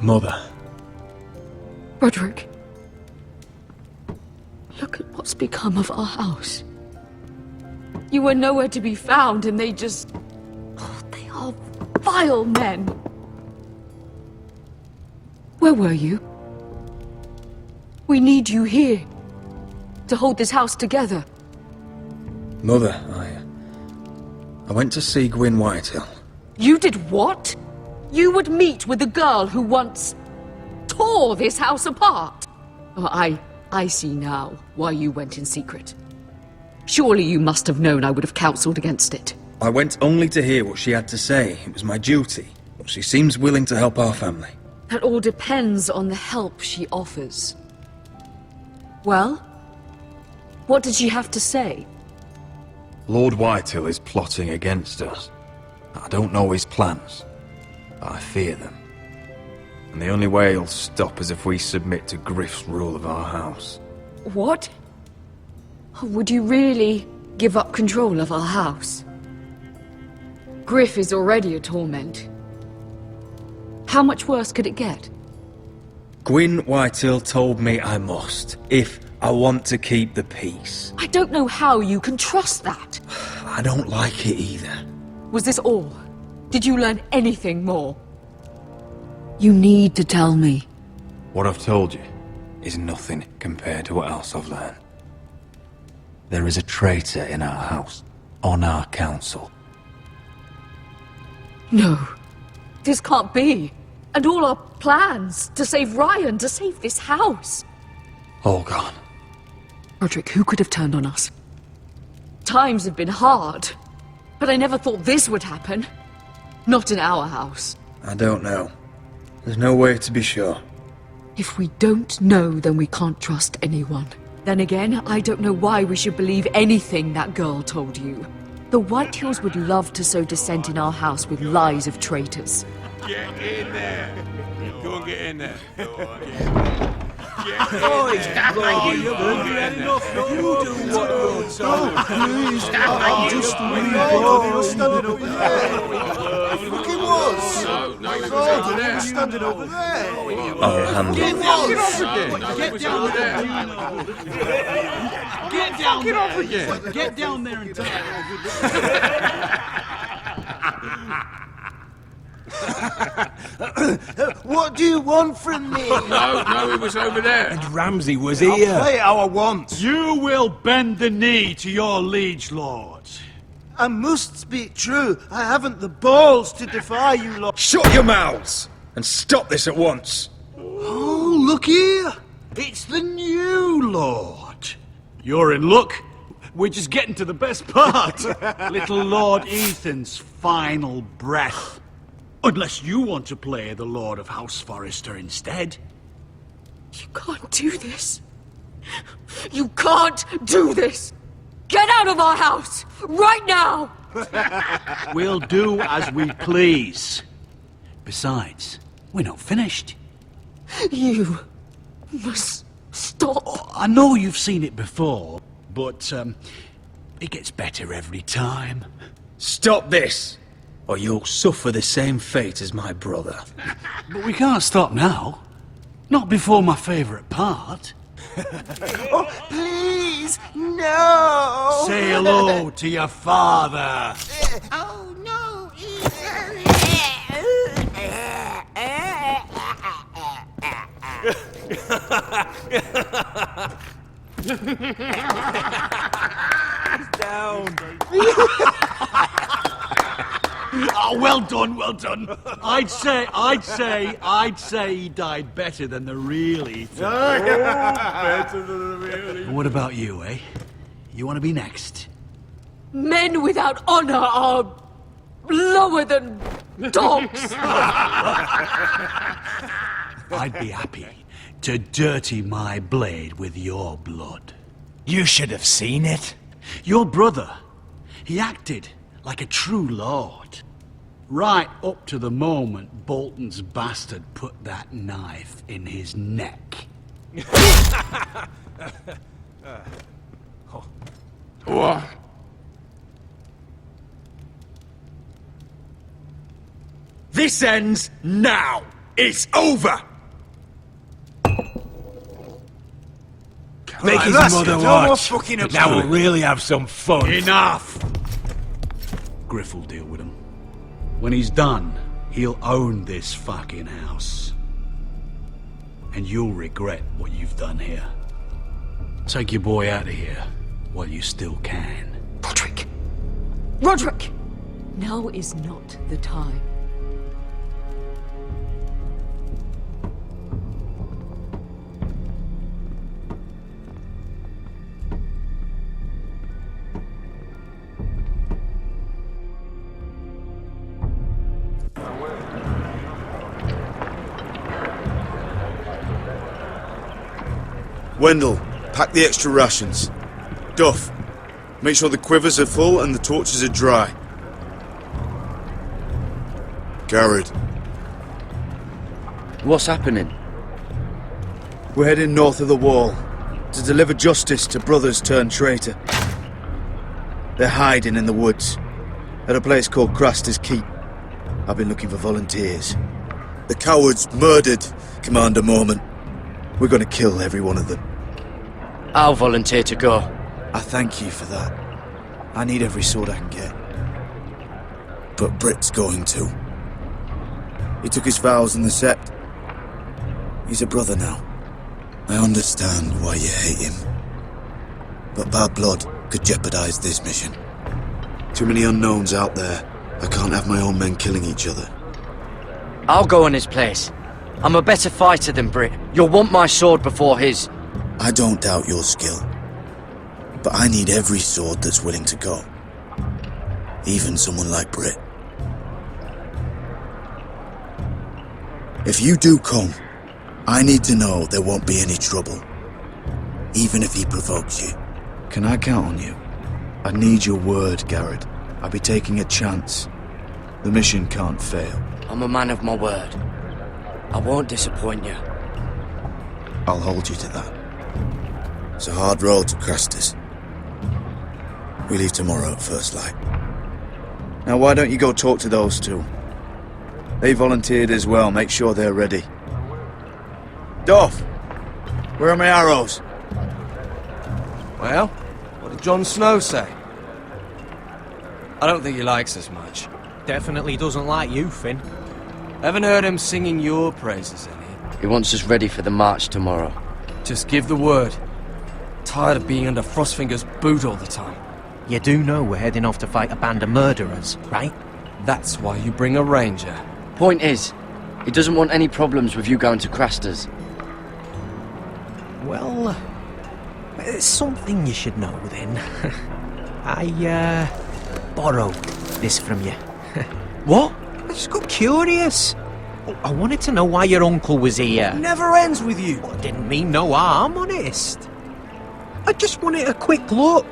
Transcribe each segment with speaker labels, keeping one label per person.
Speaker 1: Mother.
Speaker 2: Roderick. Look at what's become of our house. You were nowhere to be found, and they just... Oh, they are vile men. Where were you? We need you here. To hold this house together.
Speaker 1: Mother, I went to see Gwyn Whitehill.
Speaker 2: You did what? You would meet with the girl who once tore this house apart. Oh, I see now why you went in secret. Surely you must have known I would have counseled against it.
Speaker 1: I went only to hear what she had to say. It was my duty. But she seems willing to help our family.
Speaker 2: That all depends on the help she offers. Well, what did she have to say?
Speaker 1: Lord Whitehill is plotting against us. I don't know his plans, but I fear them. And the only way he'll stop is if we submit to Griff's rule of our house.
Speaker 2: What? Would you really give up control of our house? Griff is already a torment. How much worse could it get?
Speaker 1: Gwyn Whitehill told me I must, if I want to keep the peace.
Speaker 2: I don't know how you can trust that.
Speaker 1: I don't like it either.
Speaker 2: Was this all? Did you learn anything more? You need to tell me.
Speaker 1: What I've told you is nothing compared to what else I've learned. There is a traitor in our house, on our council.
Speaker 2: No, this can't be. And all our plans to save Ryan, to save this house.
Speaker 1: All gone.
Speaker 2: Roderick, who could have turned on us? Times have been hard, but I never thought this would happen. Not in our house.
Speaker 1: I don't know. There's no way to be sure.
Speaker 2: If we don't know, then we can't trust anyone. Then again, I don't know why we should believe anything that girl told you. The Whitehills would love to sow dissent in our house with lies of traitors.
Speaker 3: Get in there. Go and get in there. Go on, get in there.
Speaker 4: You've had enough. You do what you're told.
Speaker 5: Please, I'm just standing over there. Look, he was.
Speaker 3: No, he was over
Speaker 5: He
Speaker 3: there.
Speaker 5: was standing over there.
Speaker 1: I'll handle it.
Speaker 4: Get down there. Get down there and tell
Speaker 5: What do you want from me?
Speaker 3: No, he was over there.
Speaker 4: Ramsay was
Speaker 5: I'll play it how I want.
Speaker 4: You will bend the knee to your liege lord.
Speaker 5: I must speak true. I haven't the balls to defy you lot.
Speaker 1: Shut your mouths! And stop this at once!
Speaker 4: Oh, look here. It's the new lord. You're in luck. We're just getting to the best part. Little Lord Ethan's final breath. Unless you want to play the Lord of House Forrester instead.
Speaker 2: You can't do this. You can't do this. Get out of our house, right now!
Speaker 4: We'll do as we please. Besides, we're not finished.
Speaker 2: You must stop.
Speaker 4: I know you've seen it before, but it gets better every time.
Speaker 1: Stop this! Or you'll suffer the same fate as my brother.
Speaker 4: But we can't stop now. Not before my favourite part.
Speaker 5: Oh, please, no!
Speaker 4: Say hello to your father.
Speaker 5: Oh, no!
Speaker 4: Oh, well done, well done. I'd say he died better than the real Ethan.
Speaker 3: Better than the real.
Speaker 4: What about you, eh? You want to be next?
Speaker 2: Men without honor are lower than dogs.
Speaker 4: I'd be happy to dirty my blade with your blood.
Speaker 6: You should have seen it.
Speaker 4: Your brother, he acted like a true lord. Right up to the moment Bolton's bastard put that knife in his neck.
Speaker 3: What?
Speaker 1: This ends now!
Speaker 3: It's over!
Speaker 6: Make his
Speaker 4: that's
Speaker 6: mother
Speaker 4: it. No more
Speaker 6: watch.
Speaker 4: fucking up
Speaker 6: Now
Speaker 4: to
Speaker 6: we'll
Speaker 4: it.
Speaker 6: really have some fun.
Speaker 4: Enough! Griff will deal with him. When he's done, he'll own this fucking house. And you'll regret what you've done here. Take your boy out of here while you still can.
Speaker 2: Roderick! Roderick! Now is not the time.
Speaker 7: Wendell, pack the extra rations. Duff, make sure the quivers are full and the torches are dry. Garrett.
Speaker 8: What's happening?
Speaker 7: We're heading north of the wall to deliver justice to brothers turned traitor. They're hiding in the woods at a place called Craster's Keep. I've been looking for volunteers. The cowards murdered Commander Mormon. We're gonna kill every one of them.
Speaker 8: I'll volunteer to go.
Speaker 7: I thank you for that. I need every sword I can get. But Britt's going too. He took his vows in the Sept. He's a brother now. I understand why you hate him. But bad blood could jeopardize this mission. Too many unknowns out there. I can't have my own men killing each other.
Speaker 8: I'll go in his place. I'm a better fighter than Britt. You'll want my sword before his.
Speaker 7: I don't doubt your skill. But I need every sword that's willing to go. Even someone like Britt. If you do come, I need to know there won't be any trouble. Even if he provokes you. Can I count on you? I need your word, Garrett. I'll be taking a chance. The mission can't fail.
Speaker 8: I'm a man of my word. I won't disappoint you.
Speaker 7: I'll hold you to that. It's a hard road to Craster's. We leave tomorrow at first light. Now why don't you go talk to those two? They volunteered as well, make sure they're ready. Duff! Where are my arrows?
Speaker 9: Well, what did Jon Snow say? I don't think he likes us much.
Speaker 6: Definitely doesn't like you, Finn.
Speaker 9: Haven't heard him singing your praises any.
Speaker 8: He wants us ready for the march tomorrow.
Speaker 9: Just give the word. Tired of being under Frostfinger's boot all the time.
Speaker 6: You do know we're heading off to fight a band of murderers, right?
Speaker 9: That's why you bring a ranger.
Speaker 8: Point is, he doesn't want any problems with you going to Craster's.
Speaker 6: Well, it's something you should know then. I, borrowed this from you.
Speaker 9: What?
Speaker 6: I just got curious. I wanted to know why your uncle was here.
Speaker 9: Never ends with you.
Speaker 6: I didn't mean no harm, honest. I just wanted a quick look.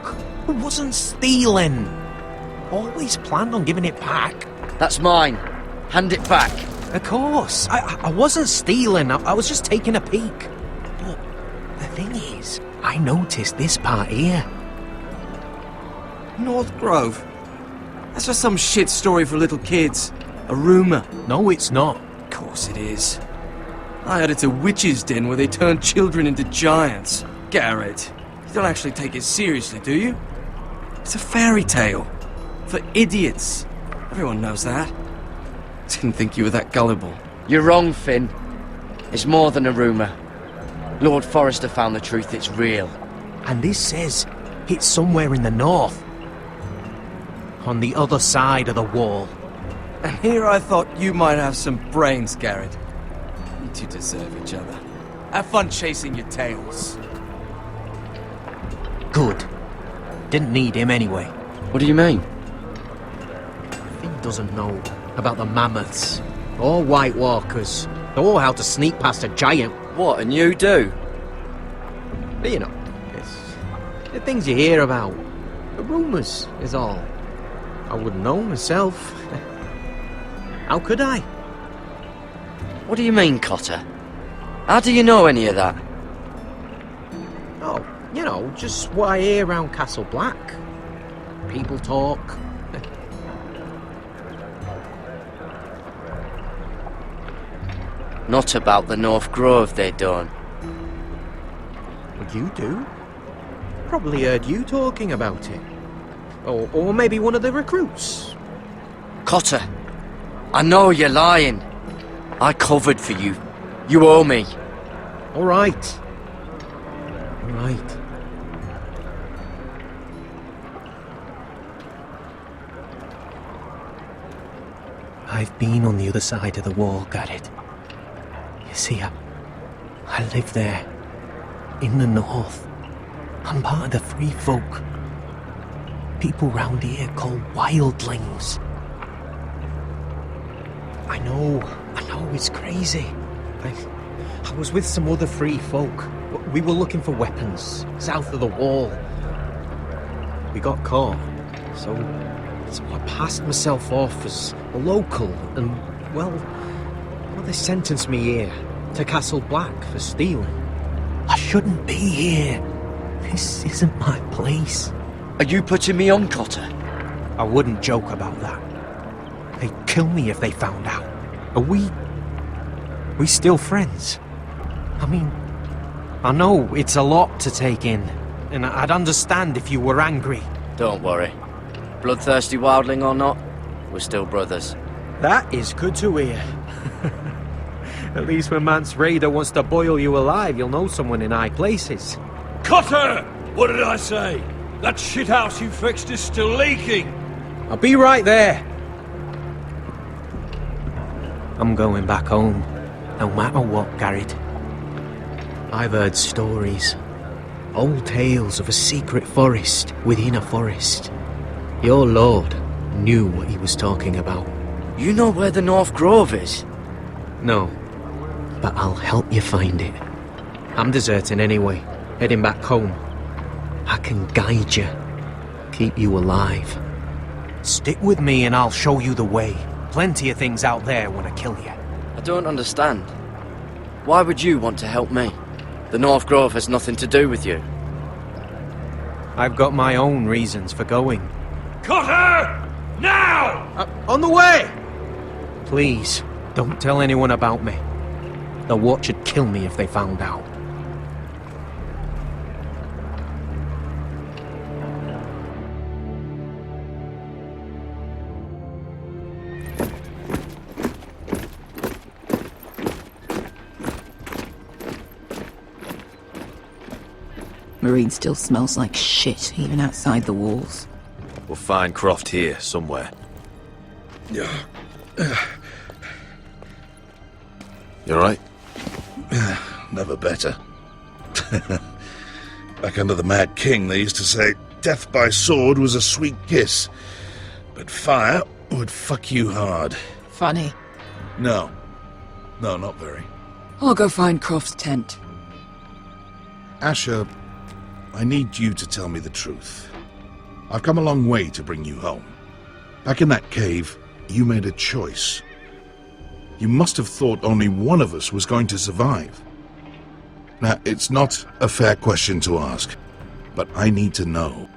Speaker 6: I wasn't stealing. Always planned on giving it back.
Speaker 8: That's mine. Hand it back.
Speaker 6: Of course. I wasn't stealing. I was just taking a peek. But the thing is, I noticed this part here.
Speaker 9: North Grove? That's just some shit story for little kids. A rumour.
Speaker 6: No, it's not.
Speaker 9: Of course it is. I heard it's a witch's den where they turn children into giants. Garrett, you don't actually take it seriously, do you? It's a fairy tale. For idiots. Everyone knows that. Didn't think you were that gullible.
Speaker 8: You're wrong, Finn. It's more than a rumour. Lord Forrester found the truth, it's real.
Speaker 6: And this says it's somewhere in the north. On the other side of the wall.
Speaker 9: And here I thought you might have some brains, Garrett. You two deserve each other. Have fun chasing your tails.
Speaker 6: Good. Didn't need him anyway.
Speaker 8: What do you mean?
Speaker 6: Finn doesn't know about the mammoths, or White Walkers, or how to sneak past a giant.
Speaker 8: What, and you do?
Speaker 6: But you know, it's the things you hear about. The rumours is all. I wouldn't know myself. How could I?
Speaker 8: What do you mean, Cotter? How do you know any of that?
Speaker 6: Oh, you know, just what I hear around Castle Black. People talk.
Speaker 8: Not about the North Grove, they don't.
Speaker 6: Well, you do. Probably heard you talking about it. Or maybe one of the recruits.
Speaker 8: Cotter, I know you're lying. I covered for you. You owe me.
Speaker 6: All right. All right. I've been on the other side of the wall, Garrett. You see, I live there, in the north. I'm part of the free folk. People round here call wildlings. I know, it's crazy. I was with some other free folk. We were looking for weapons, south of the wall. We got caught, so I passed myself off as a local, and, well, they sentenced me here, to Castle Black, for stealing. I shouldn't be here. This isn't my place.
Speaker 8: Are you putting me on, Cotter?
Speaker 6: I wouldn't joke about that. They'd kill me if they found out. Are we still friends? I mean, I know it's a lot to take in, and I'd understand if you were angry.
Speaker 8: Don't worry. Bloodthirsty wildling or not, we're still brothers.
Speaker 6: That is good to hear. At least when Mance Raider wants to boil you alive, you'll know someone in high places.
Speaker 4: Cotter! What did I say? That shithouse you fixed is still leaking!
Speaker 6: I'll be right there. I'm going back home, no matter what, Garrett. I've heard stories. Old tales of a secret forest within a forest. Your lord knew what he was talking about.
Speaker 8: You know where the North Grove is?
Speaker 6: No, but I'll help you find it. I'm deserting anyway, heading back home. I can guide you, keep you alive. Stick with me and I'll show you the way. Plenty of things out there want to kill you.
Speaker 8: I don't understand. Why would you want to help me? The North Grove has nothing to do with you.
Speaker 6: I've got my own reasons for going.
Speaker 4: Cotter! Now!
Speaker 6: On the way! Please, don't tell anyone about me. The Watch would kill me if they found out.
Speaker 10: Marine still smells like shit, even outside the walls.
Speaker 1: We'll find Croft here, somewhere.
Speaker 11: You alright? Never better. Back under the Mad King, they used to say, death by sword was a sweet kiss, but fire would fuck you hard.
Speaker 10: Funny.
Speaker 11: No, not very.
Speaker 10: I'll go find Croft's tent.
Speaker 11: Asher, I need you to tell me the truth. I've come a long way to bring you home. Back in that cave, you made a choice. You must have thought only one of us was going to survive. Now, it's not a fair question to ask, but I need to know.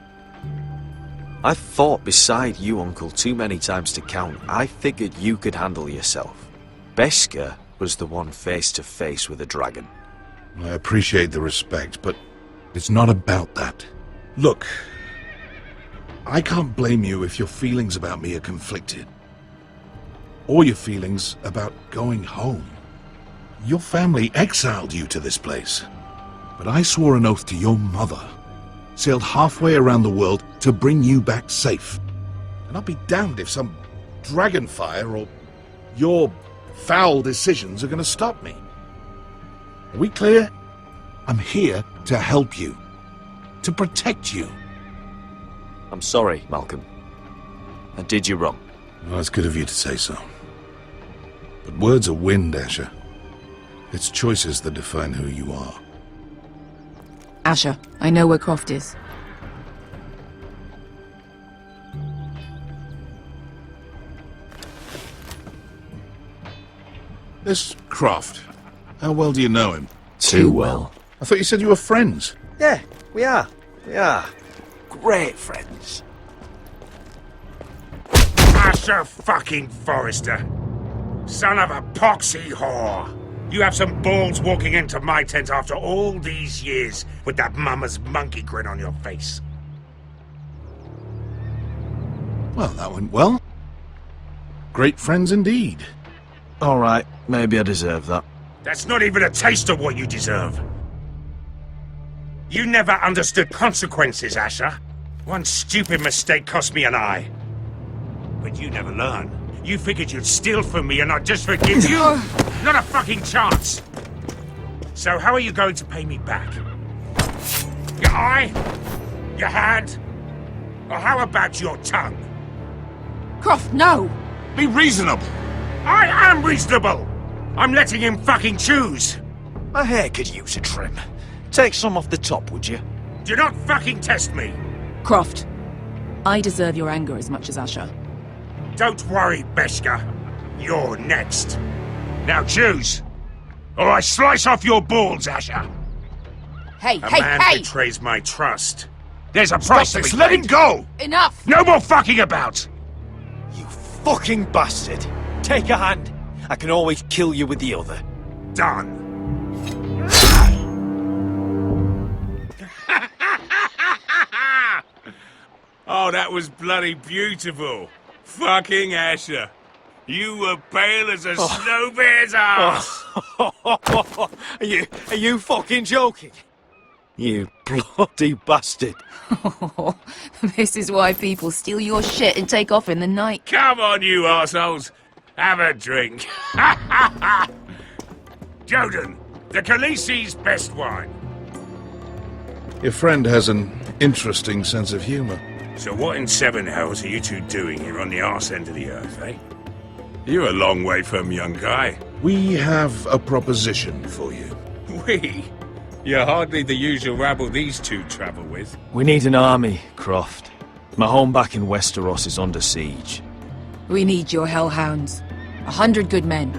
Speaker 1: I've fought beside you, Uncle, too many times to count. I figured you could handle yourself. Beskar was the one face to face with a dragon.
Speaker 11: I appreciate the respect, but it's not about that. Look, I can't blame you if your feelings about me are conflicted. Or your feelings about going home. Your family exiled you to this place. But I swore an oath to your mother. Sailed halfway around the world to bring you back safe. And I'll be damned if some dragonfire or your foul decisions are going to stop me. Are we clear? I'm here to help you. To protect you.
Speaker 1: I'm sorry, Malcolm. I did you wrong.
Speaker 11: Well, it's good of you to say so. But words are wind, Asher. It's choices that define who you are.
Speaker 10: Asher, I know where Croft is.
Speaker 11: This Croft, how well do you know him?
Speaker 1: Too well.
Speaker 11: I thought you said you were friends.
Speaker 9: Yeah, we are. We are. Great friends.
Speaker 3: Asher fucking Forrester. Son of a poxy whore. You have some balls walking into my tent after all these years with that mama's monkey grin on your face.
Speaker 11: Well, that went well. Great friends indeed.
Speaker 12: Alright, maybe I deserve that.
Speaker 3: That's not even a taste of what you deserve. You never understood consequences, Asher. One stupid mistake cost me an eye. But you never learn. You figured you'd steal from me and I'd just forgive you? Not a fucking chance! So how are you going to pay me back? Your eye? Your hand? Or how about your tongue?
Speaker 2: Croft, no!
Speaker 3: Be reasonable! I am reasonable! I'm letting him fucking choose!
Speaker 12: My hair could use a trim. Take some off the top, would you?
Speaker 3: Do not fucking test me!
Speaker 10: Croft, I deserve your anger as much as Asher.
Speaker 3: Don't worry, Beskha. You're next. Now choose, or I slice off your balls, Asher.
Speaker 2: Hey,
Speaker 3: A
Speaker 2: hey,
Speaker 3: man
Speaker 2: hey!
Speaker 3: betrays my trust. There's a price to be
Speaker 11: Let him
Speaker 3: paid.
Speaker 11: go!
Speaker 2: Enough!
Speaker 3: No more fucking about!
Speaker 12: You fucking bastard! Take a hand. I can always kill you with the other.
Speaker 3: Done. Oh, that was bloody beautiful. Fucking Asher. You were pale as a snow bear's ass.
Speaker 12: Are you fucking joking? You bloody bastard.
Speaker 10: This is why people steal your shit and take off in the night.
Speaker 3: Come on, you arseholes. Have a drink. Joden, the Khaleesi's best wine.
Speaker 11: Your friend has an interesting sense of humor.
Speaker 3: So what in seven hells are you two doing here on the arse end of the earth, eh? You're a long way from, young guy.
Speaker 11: We have a proposition for you.
Speaker 3: We? You're hardly the usual rabble these two travel with.
Speaker 12: We need an army, Croft. My home back in Westeros is under siege.
Speaker 10: We need your hellhounds. 100 good men.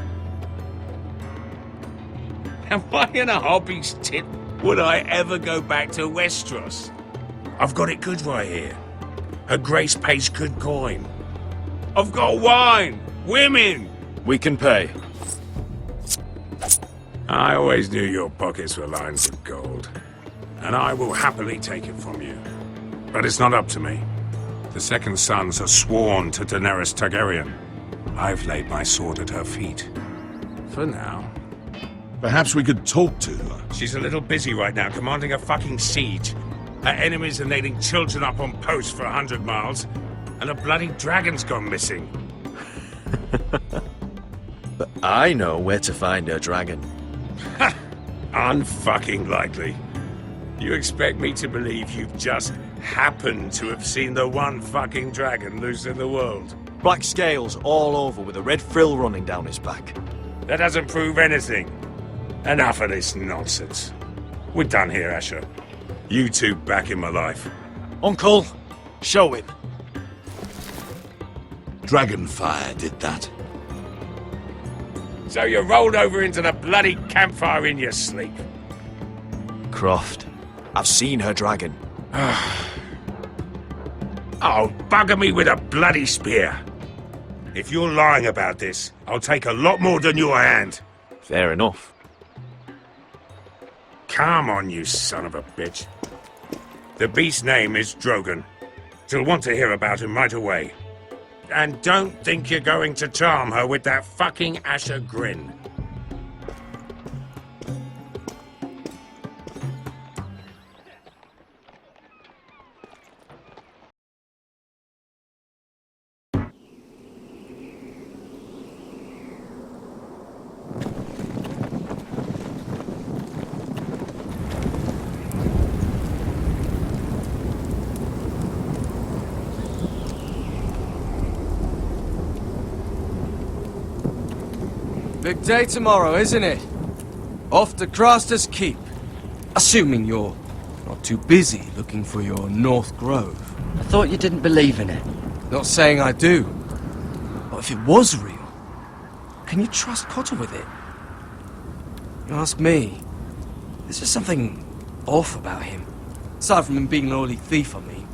Speaker 3: Am I in a hobby's tit? Would I ever go back to Westeros? I've got it good right here. Her Grace pays good coin. I've got wine, women.
Speaker 12: We can pay.
Speaker 3: I always knew your pockets were lined with gold, and I will happily take it from you. But it's not up to me. The second sons are sworn to Daenerys Targaryen. I've laid my sword at her feet. For now.
Speaker 11: Perhaps we could talk to her.
Speaker 3: She's a little busy right now, commanding a fucking siege. Her enemies are nailing children up on posts for 100 miles, and a bloody dragon's gone missing.
Speaker 12: But I know where to find her dragon.
Speaker 3: Unfucking likely. You expect me to believe you've just happened to have seen the one fucking dragon loose in the world?
Speaker 12: Black scales all over with a red frill running down his back.
Speaker 3: That doesn't prove anything. Enough of this nonsense. We're done here, Asher. You two back in my life.
Speaker 12: Uncle, show him.
Speaker 11: Dragonfire did that.
Speaker 3: So you rolled over into the bloody campfire in your sleep.
Speaker 12: Croft, I've seen her dragon.
Speaker 3: Oh, bugger me with a bloody spear. If you're lying about this, I'll take a lot more than your hand.
Speaker 12: Fair enough.
Speaker 3: Come on, you son of a bitch. The beast's name is Drogon. She'll want to hear about him right away. And don't think you're going to charm her with that fucking Asher grin.
Speaker 9: Big day tomorrow, isn't it? Off to Craster's Keep. Assuming you're not too busy looking for your North Grove.
Speaker 8: I thought you didn't believe in it.
Speaker 9: Not saying I do. But if it was real, can you trust Cotter with it? You ask me, there's just something off about him. Aside from him being an oily thief, I mean.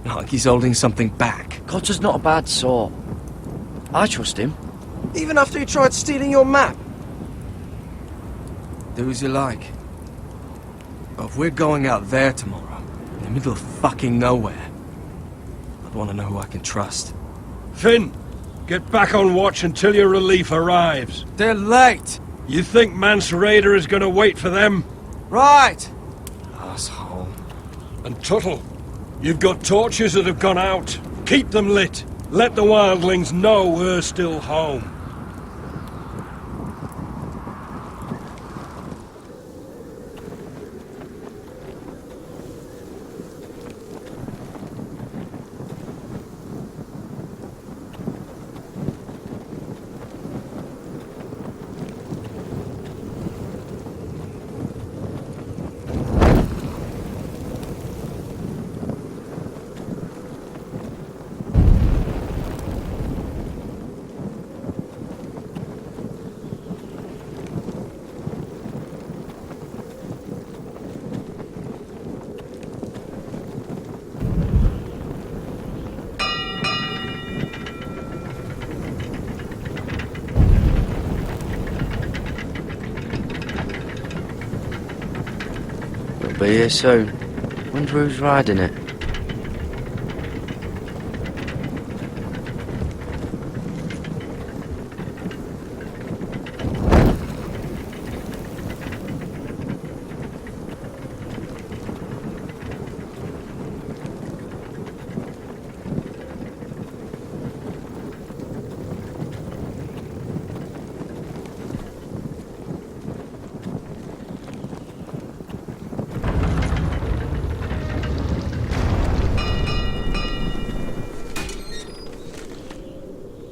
Speaker 9: Not like he's holding something back.
Speaker 8: Cotter's not a bad sort. I trust him.
Speaker 9: Even after he tried stealing your map. Do as you like. But if we're going out there tomorrow, in the middle of fucking nowhere, I'd want to know who I can trust.
Speaker 13: Finn, get back on watch until your relief arrives.
Speaker 9: They're late!
Speaker 13: You think Mance Rayder is going to wait for them?
Speaker 9: Right! Asshole.
Speaker 13: And Tuttle, you've got torches that have gone out. Keep them lit. Let the wildlings know we're still home.
Speaker 8: Be here soon. Wonder who's riding it.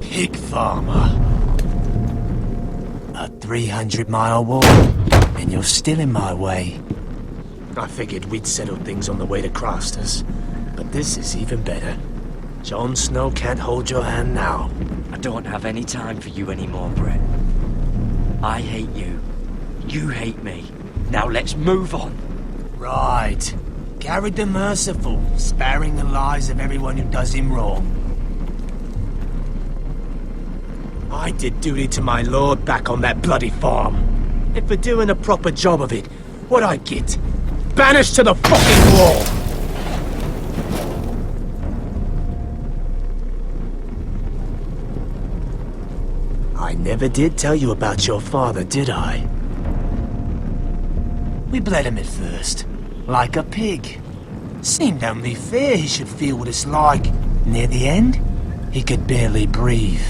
Speaker 12: Pig farmer. A 300-mile walk, and you're still in my way. I figured we'd settled things on the way to Crosters, but this is even better. Jon Snow can't hold your hand now.
Speaker 8: I don't have any time for you anymore, Brett. I hate you. You hate me. Now let's move on.
Speaker 12: Right. Garrett the Merciful, sparing the lives of everyone who does him wrong. I did duty to my lord back on that bloody farm. And for doing a proper job of it, what'd I get? Banished to the fucking wall! I never did tell you about your father, did I? We bled him at first, like a pig. Seemed only fair he should feel what it's like. Near the end, he could barely breathe.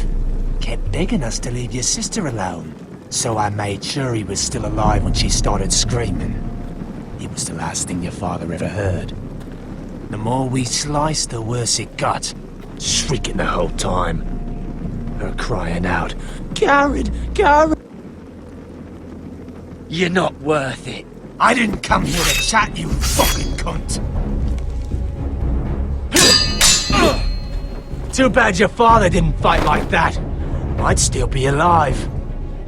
Speaker 12: Kept begging us to leave your sister alone, so I made sure he was still alive when she started screaming. It was the last thing your father ever heard. The more we sliced, the worse it got. Shrieking the whole time. Her crying out, "Garrett! Garrett!"
Speaker 8: You're not worth it.
Speaker 12: I didn't come here to chat, you fucking cunt! Too bad your father didn't fight like that. I'd still be alive.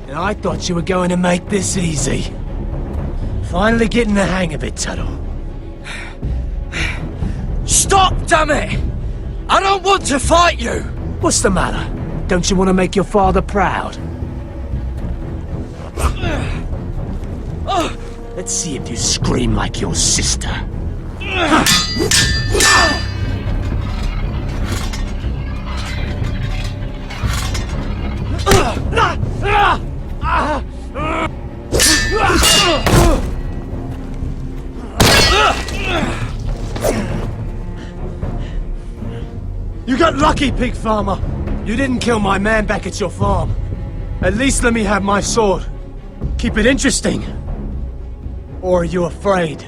Speaker 12: And I thought you were going to make this easy. Finally getting the hang of it, Tuttle.
Speaker 8: Stop, damn it! I don't want to fight you!
Speaker 12: What's the matter? Don't you want to make your father proud? Let's see if you scream like your sister. You got lucky, pig farmer. You didn't kill my man back at your farm. At least let me have my sword. Keep it interesting. Or are you afraid?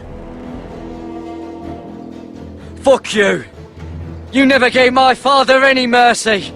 Speaker 8: Fuck you! You never gave my father any mercy!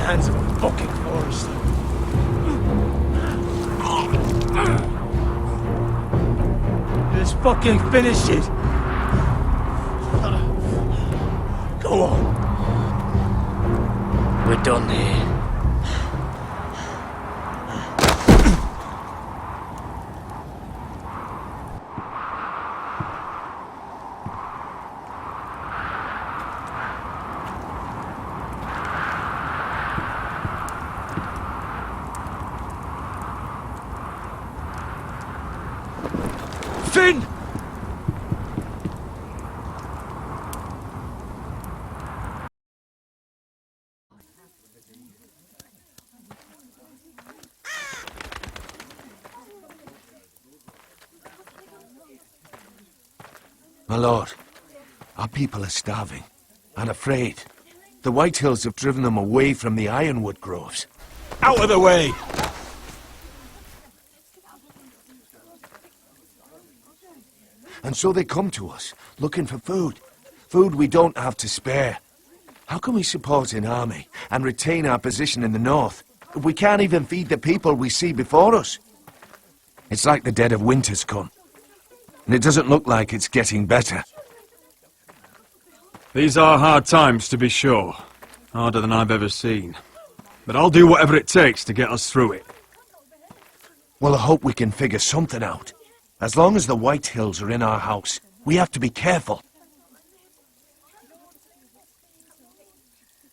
Speaker 12: Hands of a fucking Forrester. Just fucking finish it. Go on.
Speaker 8: We're done here.
Speaker 12: Finn!
Speaker 14: My lord, our people are starving and afraid. The Whitehills have driven them away from the ironwood groves.
Speaker 12: Out of the way!
Speaker 14: And so they come to us, looking for food. Food we don't have to spare. How can we support an army and retain our position in the north if we can't even feed the people we see before us? It's like the dead of winter's come. And it doesn't look like it's getting better.
Speaker 1: These are hard times, to be sure. Harder than I've ever seen. But I'll do whatever it takes to get us through it.
Speaker 14: Well, I hope we can figure something out. As long as the Whitehills are in our house, we have to be careful.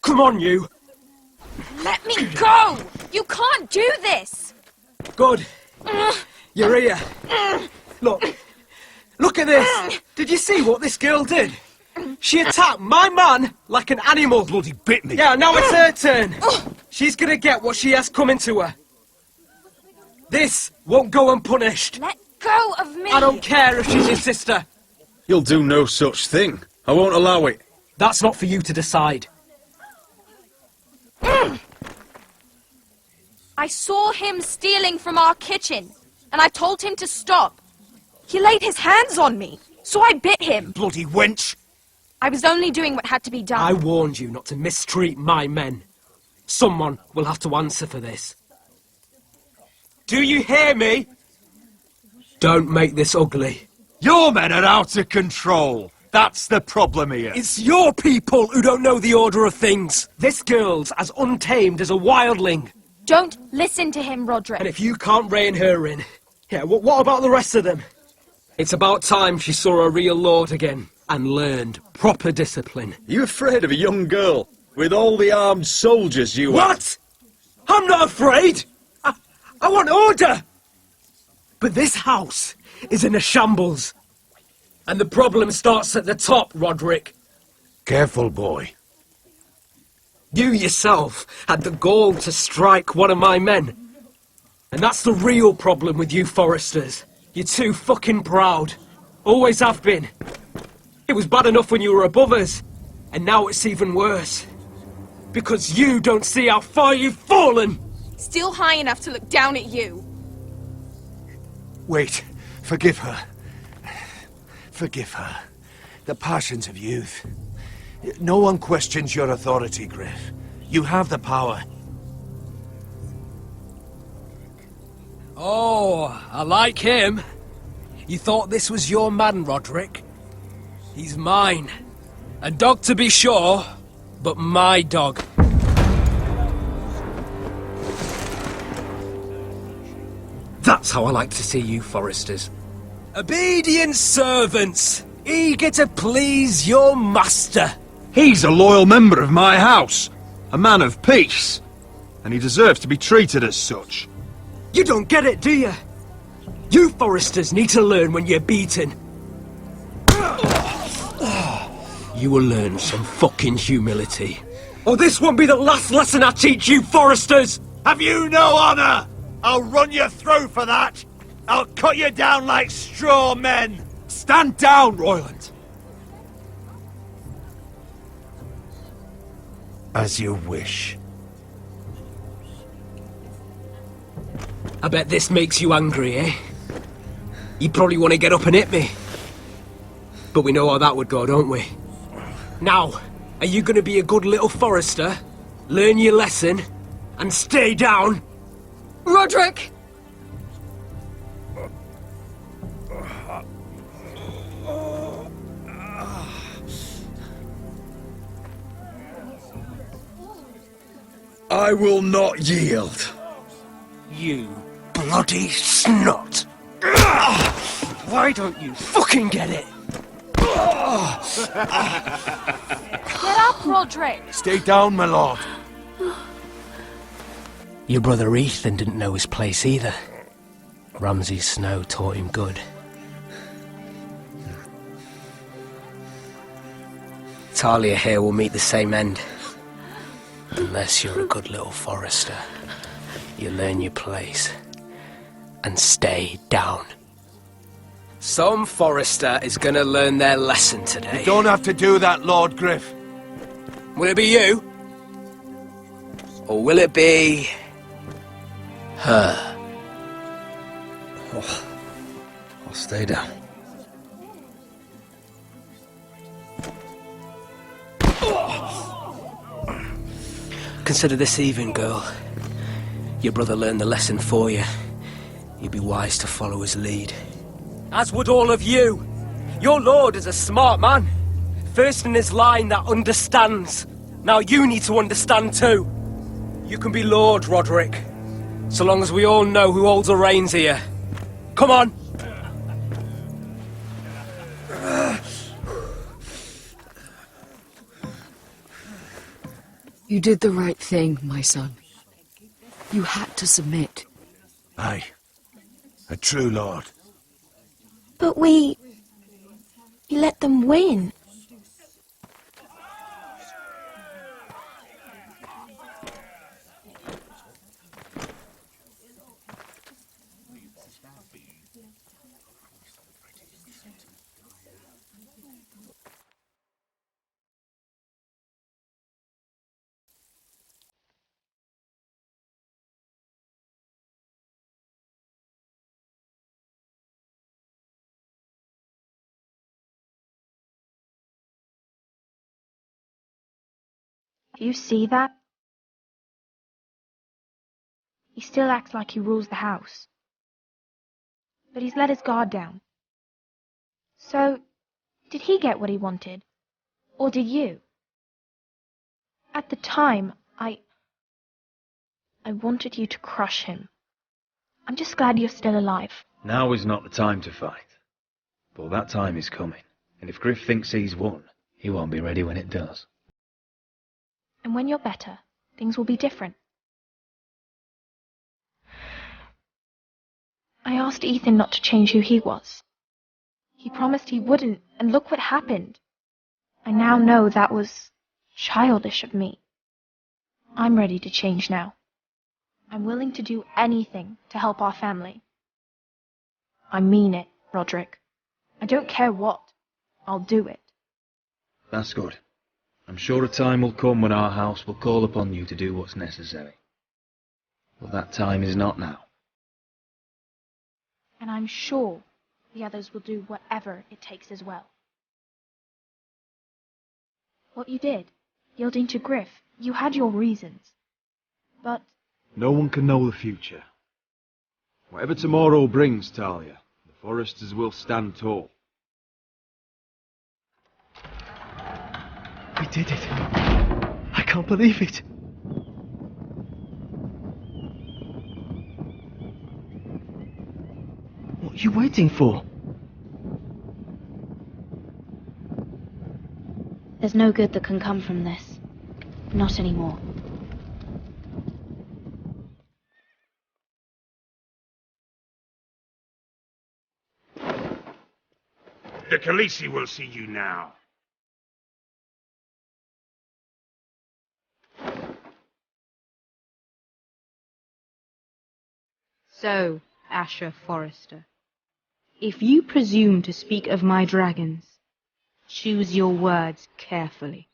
Speaker 12: Come on, you!
Speaker 15: Let me go! You can't do this!
Speaker 9: Good. You're here. Look at this! Did you see what this girl did? She attacked my man like an animal.
Speaker 14: Bloody bit me.
Speaker 9: Yeah, now it's her turn. She's gonna get what she has coming to her. This won't go unpunished.
Speaker 15: Let go of me!
Speaker 9: I don't care if she's your sister.
Speaker 1: You'll do no such thing. I won't allow it.
Speaker 9: That's not for you to decide.
Speaker 15: I saw him stealing from our kitchen, and I told him to stop. He laid his hands on me, so I bit him.
Speaker 12: Bloody wench!
Speaker 15: I was only doing what had to be done.
Speaker 9: I warned you not to mistreat my men. Someone will have to answer for this. Do you hear me? Don't make this ugly.
Speaker 12: Your men are out of control. That's the problem here.
Speaker 9: It's your people who don't know the order of things. This girl's as untamed as a wildling.
Speaker 15: Don't listen to him, Roderick.
Speaker 9: And if you can't rein her in, yeah, what about the rest of them? It's about time she saw a real lord again and learned proper discipline.
Speaker 16: You afraid of a young girl with all the armed soldiers you have?
Speaker 9: What? I'm not afraid. I want order. But this house is in a shambles. And the problem starts at the top, Roderick.
Speaker 14: Careful, boy.
Speaker 9: You yourself had the gall to strike one of my men. And that's the real problem with you Forresters. You're too fucking proud. Always have been. It was bad enough when you were above us. And now it's even worse. Because you don't see how far you've fallen.
Speaker 15: Still high enough to look down at you.
Speaker 14: Wait. Forgive her. Forgive her. The passions of youth. No one questions your authority, Griff. You have the power.
Speaker 9: Oh, I like him. You thought this was your man, Roderick? He's mine. A dog to be sure, but my dog. That's how I like to see you, Forresters. Obedient servants, eager to please your master.
Speaker 1: He's a loyal member of my house.
Speaker 17: A man of peace. And he deserves to be treated as such.
Speaker 12: You don't get it, do you? You Forresters need to learn when you're beaten. You will learn some fucking humility. Or this won't be the last lesson I teach you, Forresters!
Speaker 14: Have you no honor? I'll run you through for that. I'll cut you down like straw men.
Speaker 17: Stand down, Royland.
Speaker 14: As you wish.
Speaker 12: I bet this makes you angry, eh? You probably want to get up and hit me. But we know how that would go, don't we? Now, are you going to be a good little Forrester, learn your lesson, and stay down?
Speaker 2: Roderick!
Speaker 16: I will not yield.
Speaker 12: You bloody snot! Why don't you fucking get it?
Speaker 15: Get up, Roderick!
Speaker 14: Stay down, my lord.
Speaker 12: Your brother Ethan didn't know his place either. Ramsay Snow taught him good. Talia here will meet the same end. Unless you're a good little Forrester. You learn your place. And stay down. Some Forrester is gonna learn their lesson today.
Speaker 14: You don't have to do that, Lord Griff.
Speaker 12: Will it be you? Or will it be... her?
Speaker 9: Oh, I'll stay down.
Speaker 12: Consider this even, girl. Your brother learned the lesson for you. You'd be wise to follow his lead. As would all of you. Your lord is a smart man. First in his line that understands. Now you need to understand too. You can be Lord, Roderick. So long as we all know who holds the reins here. Come on!
Speaker 2: You did the right thing, my son. You had to submit.
Speaker 14: Aye. A true lord.
Speaker 15: But we let them win.
Speaker 18: Do you see that? He still acts like he rules the house. But he's let his guard down. So, did he get what he wanted? Or did you? At the time, I wanted you to crush him. I'm just glad you're still alive.
Speaker 1: Now is not the time to fight. But that time is coming. And if Griff thinks he's won, he won't be ready when it does.
Speaker 18: And when you're better, things will be different. I asked Ethan not to change who he was. He promised he wouldn't, and look what happened. I now know that was childish of me. I'm ready to change now. I'm willing to do anything to help our family. I mean it, Roderick. I don't care what. I'll do it.
Speaker 1: That's good. I'm sure a time will come when our house will call upon you to do what's necessary. But that time is not now.
Speaker 18: And I'm sure the others will do whatever it takes as well. What you did, yielding to Griff, you had your reasons. But
Speaker 17: No one can know the future. Whatever tomorrow brings, Talia, the Forresters will stand tall.
Speaker 6: We did it. I can't believe it. What are you waiting for?
Speaker 18: there's no good that can come from this. Not anymore.
Speaker 3: The Khaleesi will see you now.
Speaker 19: So, Asher Forrester, if you presume to speak of my dragons, choose your words carefully.